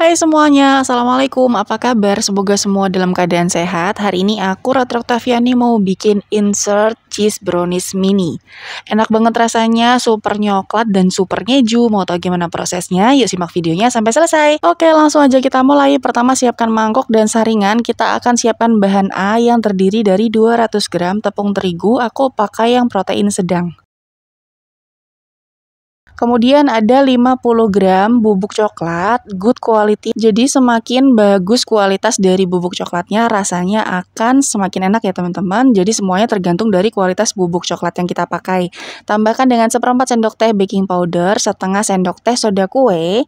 Hai semuanya, Assalamualaikum, apa kabar? Semoga semua dalam keadaan sehat. Hari ini aku, Ratri Oktaviani, mau bikin insert cheese brownies mini. Enak banget rasanya, super nyoklat dan super keju. Mau tahu gimana prosesnya? Yuk simak videonya sampai selesai. Oke, langsung aja kita mulai. Pertama siapkan mangkok dan saringan. Kita akan siapkan bahan A yang terdiri dari 200 gram tepung terigu. Aku pakai yang protein sedang. Kemudian ada 50 gram bubuk coklat, good quality. Jadi semakin bagus kualitas dari bubuk coklatnya, rasanya akan semakin enak ya teman-teman. Jadi semuanya tergantung dari kualitas bubuk coklat yang kita pakai. Tambahkan dengan 1/4 sendok teh baking powder, setengah sendok teh soda kue.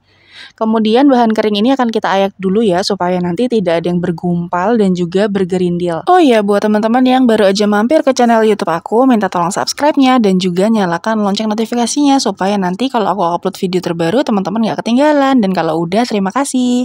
Kemudian bahan kering ini akan kita ayak dulu ya, supaya nanti tidak ada yang bergumpal dan juga bergerindil. Oh iya, buat teman-teman yang baru aja mampir ke channel YouTube aku, minta tolong subscribe-nya dan juga nyalakan lonceng notifikasinya, supaya nanti kalau aku upload video terbaru, teman-teman nggak ketinggalan. Dan kalau udah, terima kasih.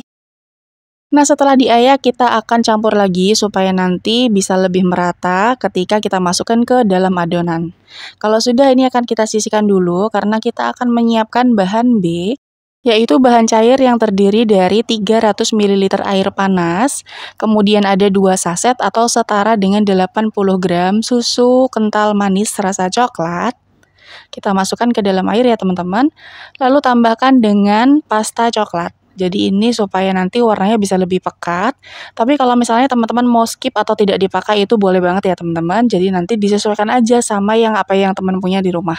Nah, setelah diayak, kita akan campur lagi supaya nanti bisa lebih merata ketika kita masukkan ke dalam adonan. Kalau sudah, ini akan kita sisihkan dulu karena kita akan menyiapkan bahan B, yaitu bahan cair yang terdiri dari 300 ml air panas, kemudian ada 2 saset atau setara dengan 80 gram susu kental manis rasa coklat. Kita masukkan ke dalam air ya teman-teman, lalu tambahkan dengan pasta coklat. Jadi ini supaya nanti warnanya bisa lebih pekat, tapi kalau misalnya teman-teman mau skip atau tidak dipakai itu boleh banget ya teman-teman, jadi nanti disesuaikan aja sama apa yang teman punya di rumah.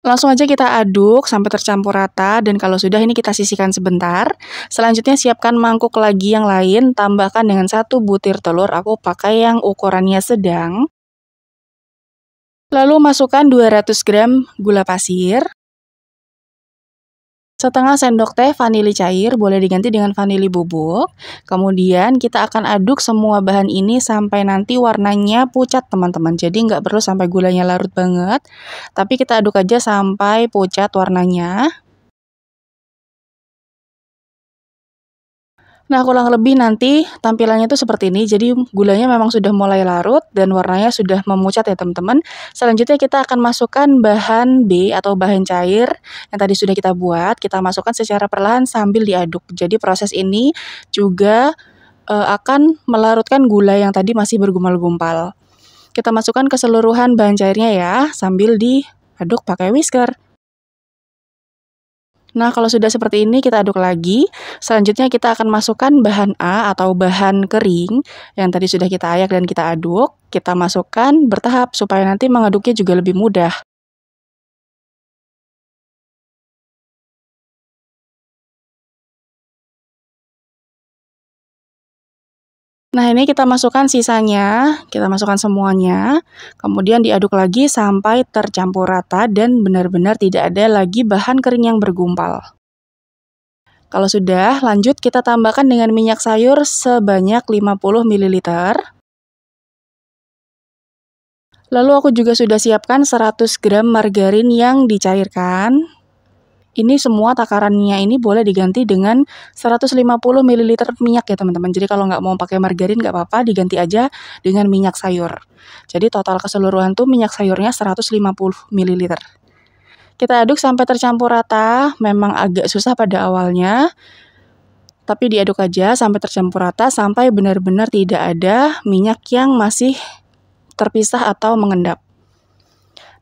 Langsung aja kita aduk sampai tercampur rata dan kalau sudah ini kita sisihkan sebentar. Selanjutnya siapkan mangkuk lagi yang lain, tambahkan dengan 1 butir telur, aku pakai yang ukurannya sedang. Lalu masukkan 200 gram gula pasir, setengah sendok teh vanili cair, boleh diganti dengan vanili bubuk. Kemudian kita akan aduk semua bahan ini sampai nanti warnanya pucat teman-teman. Jadi nggak perlu sampai gulanya larut banget, tapi kita aduk aja sampai pucat warnanya. Nah, kurang lebih nanti tampilannya tuh seperti ini. Jadi gulanya memang sudah mulai larut dan warnanya sudah memucat ya teman-teman. Selanjutnya kita akan masukkan bahan B atau bahan cair yang tadi sudah kita buat. Kita masukkan secara perlahan sambil diaduk. Jadi proses ini juga akan melarutkan gula yang tadi masih bergumpal-gumpal. Kita masukkan keseluruhan bahan cairnya ya, sambil diaduk pakai whisker. Nah, kalau sudah seperti ini kita aduk lagi. Selanjutnya kita akan masukkan bahan A atau bahan kering yang tadi sudah kita ayak dan kita aduk. Kita masukkan bertahap supaya nanti mengaduknya juga lebih mudah. Nah, ini kita masukkan sisanya, kita masukkan semuanya, kemudian diaduk lagi sampai tercampur rata dan benar-benar tidak ada lagi bahan kering yang bergumpal. Kalau sudah, lanjut kita tambahkan dengan minyak sayur sebanyak 50 ml. Lalu aku juga sudah siapkan 100 gram margarin yang dicairkan. Ini semua takarannya ini boleh diganti dengan 150 ml minyak ya teman-teman. Jadi kalau nggak mau pakai margarin nggak apa-apa, diganti aja dengan minyak sayur. Jadi total keseluruhan tuh minyak sayurnya 150 ml. Kita aduk sampai tercampur rata, memang agak susah pada awalnya, tapi diaduk aja sampai tercampur rata sampai benar-benar tidak ada minyak yang masih terpisah atau mengendap.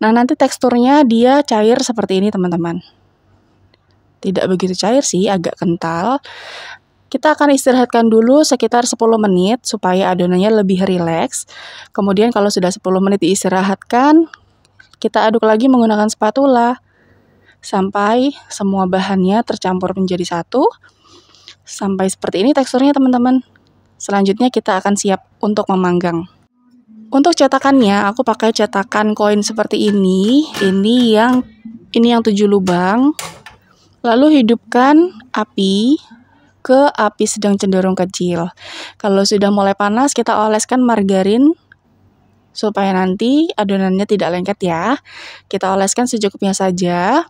Nah, nanti teksturnya dia cair seperti ini teman-teman. Tidak begitu cair sih, agak kental. Kita akan istirahatkan dulu sekitar 10 menit supaya adonannya lebih rileks. Kemudian kalau sudah 10 menit diistirahatkan, kita aduk lagi menggunakan spatula sampai semua bahannya tercampur menjadi satu. Sampai seperti ini teksturnya teman-teman. Selanjutnya kita akan siap untuk memanggang. Untuk cetakannya, aku pakai cetakan koin seperti ini. Ini yang 7 lubang. Lalu hidupkan api ke api sedang cenderung kecil. Kalau sudah mulai panas, kita oleskan margarin supaya nanti adonannya tidak lengket ya. Kita oleskan secukupnya saja.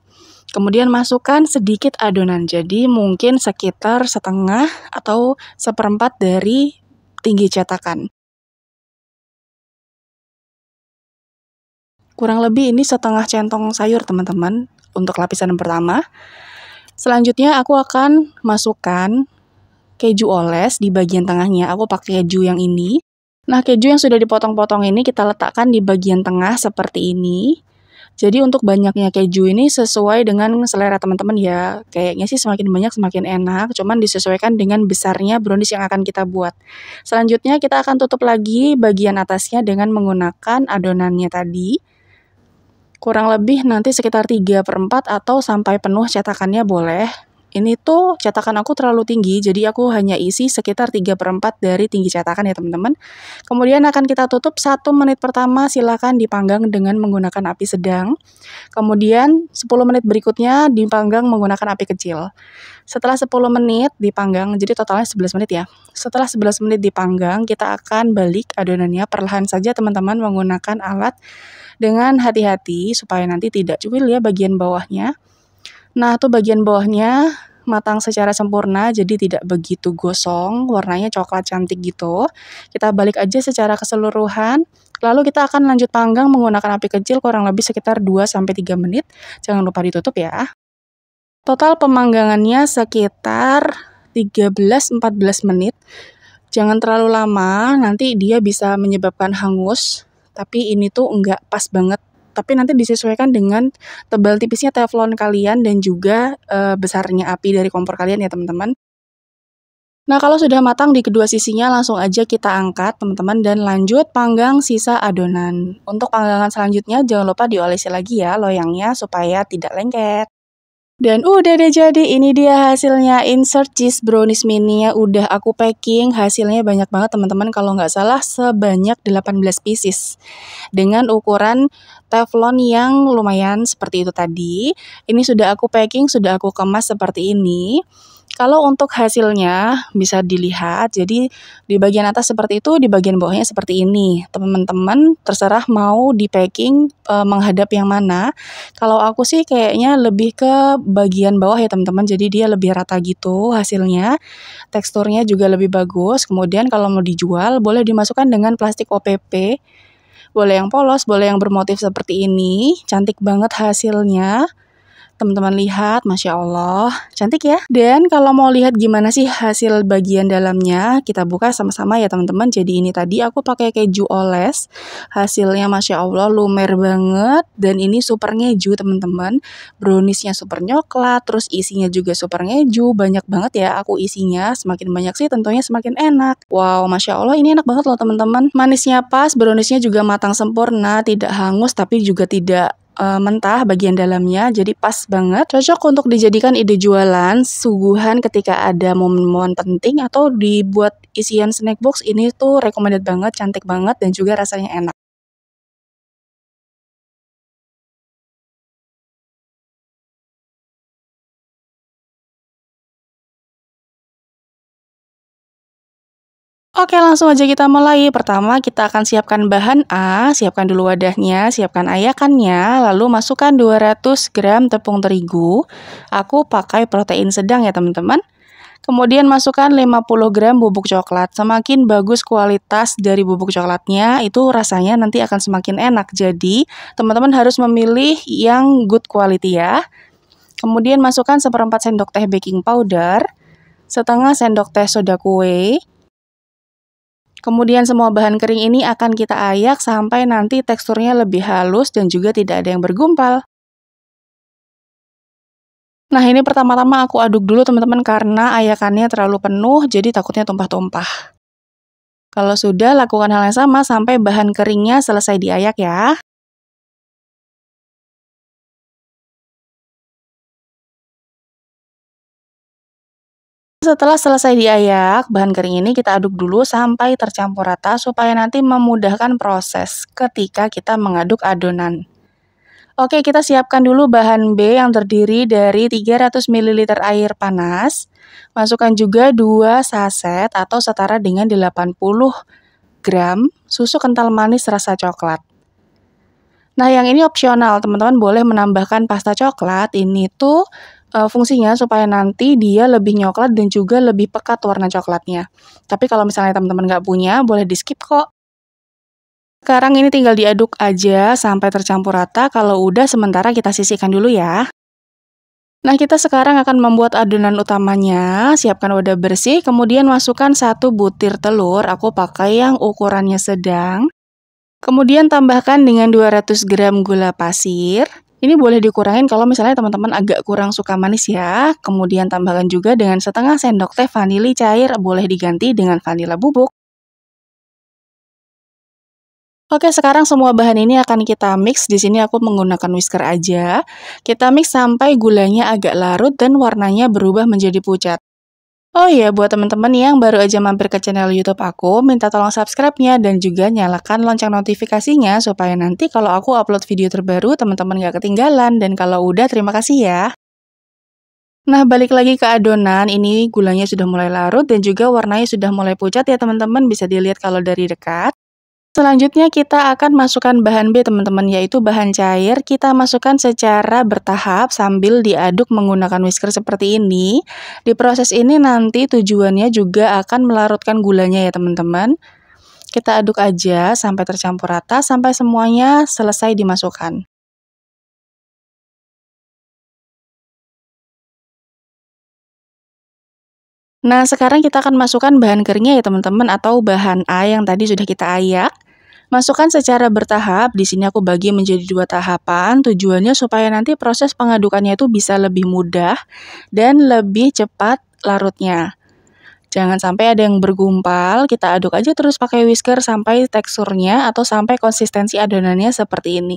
Kemudian masukkan sedikit adonan. Jadi mungkin sekitar setengah atau 1/4 dari tinggi cetakan. Kurang lebih ini setengah centong sayur teman-teman untuk lapisan yang pertama. Selanjutnya aku akan masukkan keju oles di bagian tengahnya. Aku pakai keju yang ini. Nah, keju yang sudah dipotong-potong ini kita letakkan di bagian tengah seperti ini. Jadi untuk banyaknya keju ini sesuai dengan selera teman-teman ya. Kayaknya sih semakin banyak semakin enak, cuman disesuaikan dengan besarnya brownies yang akan kita buat. Selanjutnya kita akan tutup lagi bagian atasnya dengan menggunakan adonannya tadi. Kurang lebih nanti sekitar 3/4 atau sampai penuh cetakannya boleh. Ini tuh cetakan aku terlalu tinggi, jadi aku hanya isi sekitar 3/4 dari tinggi cetakan ya teman-teman. Kemudian akan kita tutup 1 menit pertama, silakan dipanggang dengan menggunakan api sedang. Kemudian 10 menit berikutnya dipanggang menggunakan api kecil. Setelah 10 menit dipanggang, jadi totalnya 11 menit ya. Setelah 11 menit dipanggang, kita akan balik adonannya perlahan saja teman-teman menggunakan alat dengan hati-hati supaya nanti tidak cuil ya bagian bawahnya. Nah, tuh bagian bawahnya matang secara sempurna, jadi tidak begitu gosong, warnanya coklat cantik gitu. Kita balik aja secara keseluruhan, lalu kita akan lanjut panggang menggunakan api kecil kurang lebih sekitar 2-3 menit. Jangan lupa ditutup ya. Total pemanggangannya sekitar 13-14 menit. Jangan terlalu lama, nanti dia bisa menyebabkan hangus, tapi ini tuh enggak pas banget. Tapi nanti disesuaikan dengan tebal tipisnya teflon kalian dan juga besarnya api dari kompor kalian ya teman-teman. Nah, kalau sudah matang di kedua sisinya langsung aja kita angkat teman-teman dan lanjut panggang sisa adonan. Untuk panggangan selanjutnya jangan lupa diolesi lagi ya loyangnya supaya tidak lengket. Dan udah deh jadi, ini dia hasilnya insert cheese brownies mini-nya udah aku packing. Hasilnya banyak banget teman-teman, kalau nggak salah sebanyak 18 pieces. Dengan ukuran teflon yang lumayan seperti itu tadi. Ini sudah aku packing, sudah aku kemas seperti ini. Kalau untuk hasilnya bisa dilihat, jadi di bagian atas seperti itu, di bagian bawahnya seperti ini. Teman-teman terserah mau di packing menghadap yang mana. Kalau aku sih kayaknya lebih ke bagian bawah ya teman-teman, jadi dia lebih rata gitu hasilnya. Teksturnya juga lebih bagus. Kemudian kalau mau dijual boleh dimasukkan dengan plastik OPP. Boleh yang polos, boleh yang bermotif seperti ini. Cantik banget hasilnya. Teman-teman lihat, Masya Allah, cantik ya. Dan kalau mau lihat gimana sih hasil bagian dalamnya, kita buka sama-sama ya teman-teman. Jadi ini tadi aku pakai keju oles, hasilnya Masya Allah lumer banget. Dan ini super ngeju teman-teman, browniesnya super coklat, terus isinya juga super ngeju, banyak banget ya aku isinya. Semakin banyak sih tentunya semakin enak. Wow, Masya Allah ini enak banget loh teman-teman. Manisnya pas, browniesnya juga matang sempurna, tidak hangus tapi juga tidak mentah bagian dalamnya, jadi pas banget, cocok untuk dijadikan ide jualan, suguhan ketika ada momen-momen penting atau dibuat isian snack box. Ini tuh recommended banget, cantik banget dan juga rasanya enak. Oke, langsung aja kita mulai. Pertama, kita akan siapkan bahan A, siapkan dulu wadahnya, siapkan ayakannya, lalu masukkan 200 gram tepung terigu. Aku pakai protein sedang ya teman-teman. Kemudian masukkan 50 gram bubuk coklat. Semakin bagus kualitas dari bubuk coklatnya, itu rasanya nanti akan semakin enak. Jadi, teman-teman harus memilih yang good quality ya. Kemudian masukkan 1/4 sendok teh baking powder, setengah sendok teh soda kue. Kemudian semua bahan kering ini akan kita ayak sampai nanti teksturnya lebih halus dan juga tidak ada yang bergumpal. Nah, ini pertama-tama aku aduk dulu teman-teman karena ayakannya terlalu penuh, jadi takutnya tumpah-tumpah. Kalau sudah, lakukan hal yang sama sampai bahan keringnya selesai diayak ya. Setelah selesai diayak, bahan kering ini kita aduk dulu sampai tercampur rata supaya nanti memudahkan proses ketika kita mengaduk adonan. Oke, kita siapkan dulu bahan B yang terdiri dari 300 ml air panas. Masukkan juga 2 saset atau setara dengan 80 gram susu kental manis rasa coklat. Nah, yang ini opsional, teman-teman boleh menambahkan pasta coklat. Ini tuh fungsinya supaya nanti dia lebih coklat dan juga lebih pekat warna coklatnya. Tapi kalau misalnya teman-teman nggak punya, boleh di-skip kok. Sekarang ini tinggal diaduk aja sampai tercampur rata. Kalau udah, sementara kita sisihkan dulu ya. Nah, kita sekarang akan membuat adonan utamanya. Siapkan wadah bersih, kemudian masukkan 1 butir telur. Aku pakai yang ukurannya sedang. Kemudian tambahkan dengan 200 gram gula pasir. Ini boleh dikurangin kalau misalnya teman-teman agak kurang suka manis ya. Kemudian tambahkan juga dengan setengah sendok teh vanili cair, boleh diganti dengan vanila bubuk. Oke, sekarang semua bahan ini akan kita mix. Di sini aku menggunakan whisker aja. Kita mix sampai gulanya agak larut dan warnanya berubah menjadi pucat. Oh iya, buat teman-teman yang baru aja mampir ke channel YouTube aku, minta tolong subscribe-nya dan juga nyalakan lonceng notifikasinya supaya nanti kalau aku upload video terbaru, teman-teman gak ketinggalan. Dan kalau udah, terima kasih ya. Nah, balik lagi ke adonan, ini gulanya sudah mulai larut dan juga warnanya sudah mulai pucat ya teman-teman, bisa dilihat kalau dari dekat. Selanjutnya kita akan masukkan bahan B teman-teman, yaitu bahan cair. Kita masukkan secara bertahap sambil diaduk menggunakan whisker seperti ini. Di proses ini nanti tujuannya juga akan melarutkan gulanya ya teman-teman. Kita aduk aja sampai tercampur rata, sampai semuanya selesai dimasukkan. Nah, sekarang kita akan masukkan bahan keringnya ya teman-teman, atau bahan A yang tadi sudah kita ayak. Masukkan secara bertahap, di sini aku bagi menjadi 2 tahapan, tujuannya supaya nanti proses pengadukannya itu bisa lebih mudah dan lebih cepat larutnya. Jangan sampai ada yang bergumpal, kita aduk aja terus pakai whisker sampai teksturnya atau sampai konsistensi adonannya seperti ini.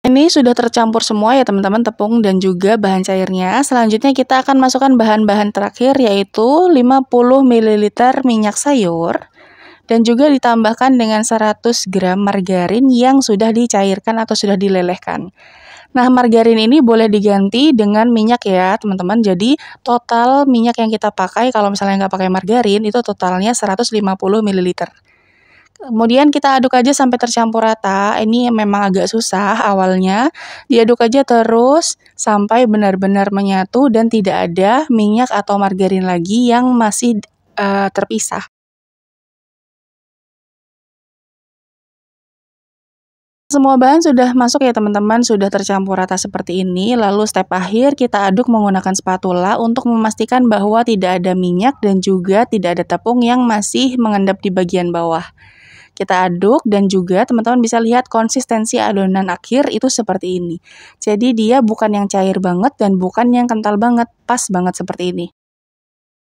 Ini sudah tercampur semua ya teman-teman, tepung dan juga bahan cairnya. Selanjutnya kita akan masukkan bahan-bahan terakhir, yaitu 50 ml minyak sayur. Dan juga ditambahkan dengan 100 gram margarin yang sudah dicairkan atau sudah dilelehkan. Nah, margarin ini boleh diganti dengan minyak ya teman-teman. Jadi total minyak yang kita pakai kalau misalnya nggak pakai margarin itu totalnya 150 ml. Kemudian kita aduk aja sampai tercampur rata. Ini memang agak susah awalnya. Diaduk aja terus sampai benar-benar menyatu dan tidak ada minyak atau margarin lagi yang masih terpisah. Semua bahan sudah masuk ya teman-teman, sudah tercampur rata seperti ini. Lalu step akhir kita aduk menggunakan spatula untuk memastikan bahwa tidak ada minyak dan juga tidak ada tepung yang masih mengendap di bagian bawah. Kita aduk dan juga teman-teman bisa lihat konsistensi adonan akhir itu seperti ini. Jadi dia bukan yang cair banget dan bukan yang kental banget, pas banget seperti ini.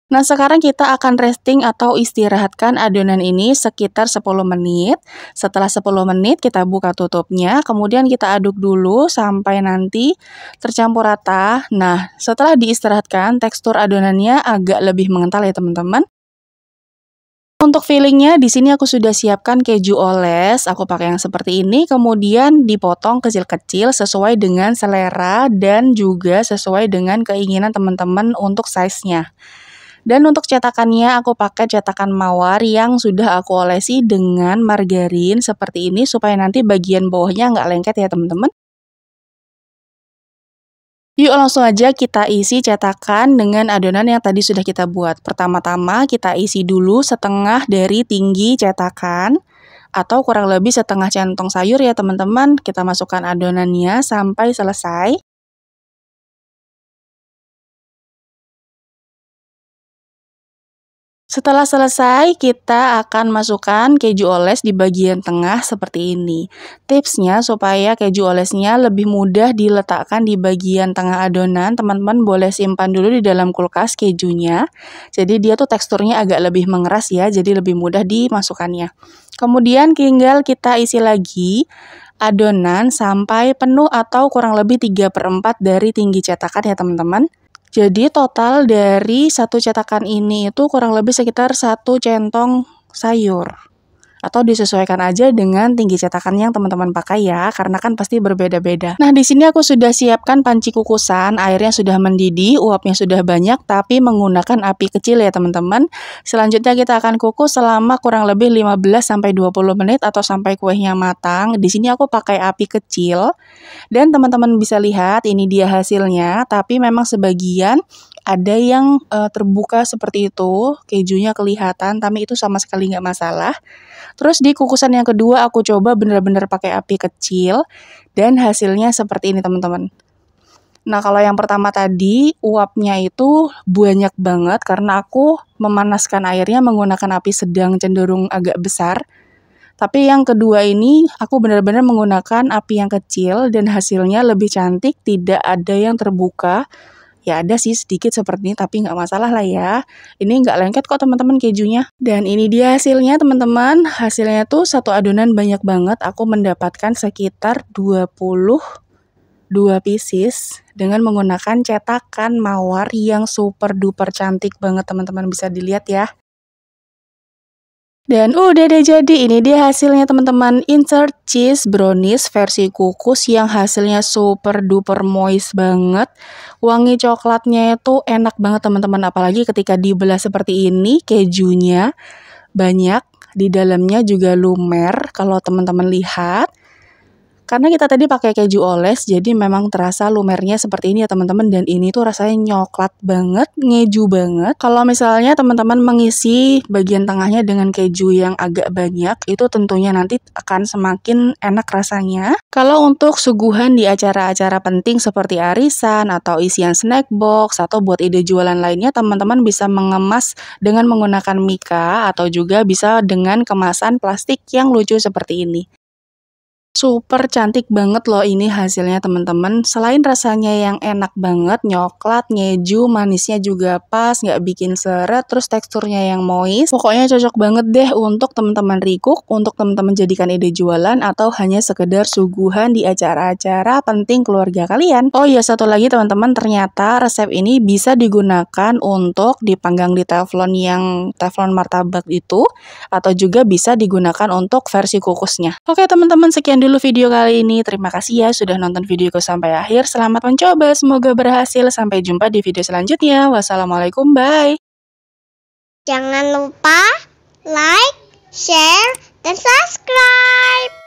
Nah, sekarang kita akan resting atau istirahatkan adonan ini sekitar 10 menit. Setelah 10 menit kita buka tutupnya, kemudian kita aduk dulu sampai nanti tercampur rata. Nah, setelah diistirahatkan, tekstur adonannya agak lebih mengental ya teman-teman. Untuk fillingnya di sini aku sudah siapkan keju oles, aku pakai yang seperti ini, kemudian dipotong kecil-kecil sesuai dengan selera dan juga sesuai dengan keinginan teman-teman untuk size-nya. Dan untuk cetakannya aku pakai cetakan mawar yang sudah aku olesi dengan margarin seperti ini supaya nanti bagian bawahnya nggak lengket ya teman-teman. Yuk langsung aja kita isi cetakan dengan adonan yang tadi sudah kita buat. Pertama-tama kita isi dulu setengah dari tinggi cetakan atau kurang lebih setengah centong sayur ya teman-teman. Kita masukkan adonannya sampai selesai. Setelah selesai, kita akan masukkan keju oles di bagian tengah seperti ini. Tipsnya supaya keju olesnya lebih mudah diletakkan di bagian tengah adonan, teman-teman boleh simpan dulu di dalam kulkas kejunya. Jadi dia tuh teksturnya agak lebih mengeras ya, jadi lebih mudah dimasukkannya. Kemudian tinggal kita isi lagi adonan sampai penuh atau kurang lebih 3/4 dari tinggi cetakan ya teman-teman. Jadi total dari satu cetakan ini itu kurang lebih sekitar 1 centong sayur. Atau disesuaikan aja dengan tinggi cetakan yang teman-teman pakai ya, karena kan pasti berbeda-beda. Nah, di sini aku sudah siapkan panci kukusan, airnya sudah mendidih, uapnya sudah banyak, tapi menggunakan api kecil ya teman-teman. Selanjutnya kita akan kukus selama kurang lebih 15-20 menit atau sampai kuenya matang. Di sini aku pakai api kecil, dan teman-teman bisa lihat ini dia hasilnya, tapi memang sebagian ada yang terbuka seperti itu, kejunya kelihatan, tapi itu sama sekali nggak masalah. Terus di kukusan yang kedua aku coba bener-bener pakai api kecil, dan hasilnya seperti ini teman-teman. Nah, kalau yang pertama tadi, uapnya itu banyak banget karena aku memanaskan airnya menggunakan api sedang cenderung agak besar. Tapi yang kedua ini, aku benar-benar menggunakan api yang kecil dan hasilnya lebih cantik, tidak ada yang terbuka. Ya ada sih sedikit seperti ini, tapi nggak masalah lah ya. Ini nggak lengket kok teman-teman kejunya. Dan ini dia hasilnya teman-teman. Hasilnya tuh satu adonan banyak banget. Aku mendapatkan sekitar 22 pieces dengan menggunakan cetakan mawar yang super duper cantik banget teman-teman, bisa dilihat ya. Dan udah deh jadi, ini dia hasilnya teman-teman, insert cheese brownies versi kukus yang hasilnya super duper moist banget. Wangi coklatnya itu enak banget teman-teman, apalagi ketika dibelah seperti ini, kejunya banyak, di dalamnya juga lumer kalau teman-teman lihat. Karena kita tadi pakai keju oles, jadi memang terasa lumernya seperti ini ya teman-teman. Dan ini tuh rasanya nyoklat banget, ngeju banget. Kalau misalnya teman-teman mengisi bagian tengahnya dengan keju yang agak banyak, itu tentunya nanti akan semakin enak rasanya. Kalau untuk suguhan di acara-acara penting seperti arisan, atau isian snack box, atau buat ide jualan lainnya, teman-teman bisa mengemas dengan menggunakan mika, atau juga bisa dengan kemasan plastik yang lucu seperti ini. Super cantik banget loh ini hasilnya teman-teman. Selain rasanya yang enak banget, nyoklat, ngeju, manisnya juga pas, nggak bikin seret, terus teksturnya yang moist. Pokoknya cocok banget deh untuk teman-teman recook, untuk teman-teman jadikan ide jualan, atau hanya sekedar suguhan di acara-acara penting keluarga kalian. Oh iya, satu lagi teman-teman, ternyata resep ini bisa digunakan untuk dipanggang di teflon yang teflon martabak itu, atau juga bisa digunakan untuk versi kukusnya. Oke teman-teman, sekian dulu video kali ini. Terima kasih ya sudah nonton videoku sampai akhir. Selamat mencoba, semoga berhasil. Sampai jumpa di video selanjutnya. Wassalamualaikum, bye. Jangan lupa like, share, dan subscribe.